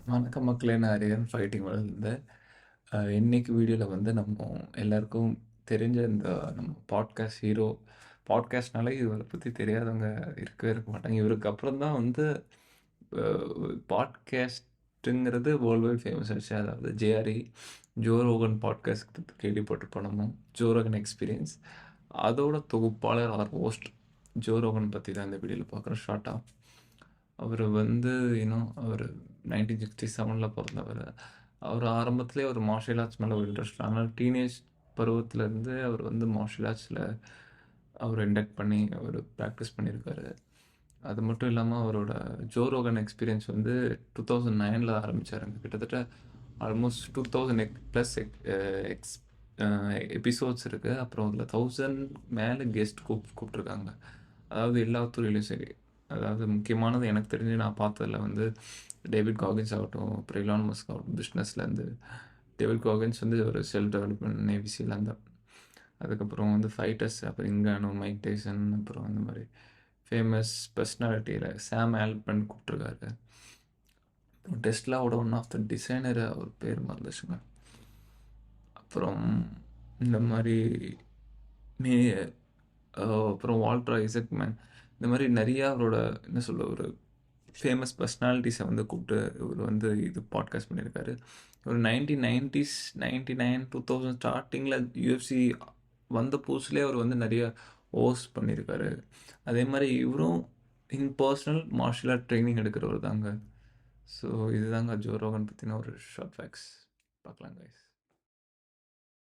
வணக்கம் மக்களே! நான் அரியன் ஃபைட்டிங் வேர்ல்ட்லருந்து. இன்னைக்கு வீடியோல வந்து நம்ம எல்லாருக்கும் தெரிஞ்ச இந்த நம்ம பாட்காஸ்ட் ஹீரோ. பாட்காஸ்ட்னாலே இவர பத்தி தெரியாதவங்க இருக்கவே இருக்க மாட்டாங்க. இவருக்கு அப்புறம் தான் வந்து அ பாட்காஸ்ட்டுங்கிறது வேர்ல்ட் வைட் ஃபேமஸ் ஆச்சு. அதாவது ஜேஆர்இ, ஜோ ரோகன் பாட்காஸ்ட் பத்தி கேள்விப்பட்டிருப்போம் நம்ம. Joe Rohan experience. அதோட தொகுப்பாளர் ஆர் ஹோஸ்ட் ஜோ ரோகன் பத்தி தான் இந்த வீடியோல பார்க்குறோம் ஷார்ட்டா. அவரு வந்து அவரு 1967ல பொறந்தவரு. அவரு ஆரம்பத்திலே ஒரு மார்ஷியல் ஆர்ட்ஸ் மேல ஒரு இன்ட்ரெஸ்ட். அதனால டீனேஜ் பருவத்திலருந்து அவர் வந்து மார்ஷியல் ஆர்ட்ஸ்ல அவரு இண்டக்ட் பண்ணி அவரு பிராக்டிஸ் பண்ணியிருக்காரு. அது மட்டும் இல்லாம அவரோட ஜோ ரோகன் எக்ஸ்பீரியன்ஸ் வந்து 2009ல ஆரம்பிச்சாருங்க. கிட்டத்தட்ட ஆல்மோஸ்ட் 2000 பிளஸ் எக்ஸ் அ எபிசோட்ஸ் இருக்கு. அப்புறம் அதில 1000 மேல கெஸ்ட் கூப்ட்டுருக்காங்க. அதாவது எல்லா துறையிலும் சரி. அதாவது முக்கியமானது எனக்கு தெரிஞ்சு நான் பார்த்ததுல வந்து டேவிட் காகின்ஸ் ஆகட்டும், அப்புறம் எலான் மஸ்க் ஆகட்டும் பிசினஸ்லேருந்து. டேவிட் காகின்ஸ் வந்து ஒரு செல்ஃப் டெவலப்மென்ட் நேவி சீல் அந்த அதுக்கப்புறம் வந்து ஃபைட்டர்ஸ் அப்புறம் இங்கானோ, மைக் டைசன் அப்புறம் அந்த மாரி ஃபேமஸ் பர்சனாலிட்டியில சாம் ஆல்ட்மன் கூப்ட்டுருக்காரு. அப்புறம் டெஸ்லாவோட ஒன் ஆஃப் த டிசைனர் அவர் பேர் மறந்துருச்சுங்க. அப்புறம் இந்த மாரி மே அப்புறம் வால்டர் ஐசக்மேன் இந்த மாரி நெறையா அவரோட என்ன சொல்ல ஒரு ஃபேமஸ் பர்சனாலிட்டிஸ வந்து கூப்ட்டு இவரு வந்து இது பாட்காஸ்ட் பண்ணியிருக்காரு. ஒரு 1990ஸ் 99, 2000 ஸ்டார்ட்டிங்கில யுஎஃப்சி வந்த புதுசுலயே அவர் வந்து நெறைய ஹோஸ்ட் பண்ணியிருக்காரு. அதே மாரி இவரும் இன் பெர்சனல் மார்ஷியல் ஆர்ட் ட்ரெய்னிங் எடுக்கிறவர் தாங்க. ஸோ இதுதாங்க ஜோ ரோகன் பத்தின ஒரு ஷார்ட் ஃபேக்ட்ஸ். பார்க்கலாம் கைஸ்.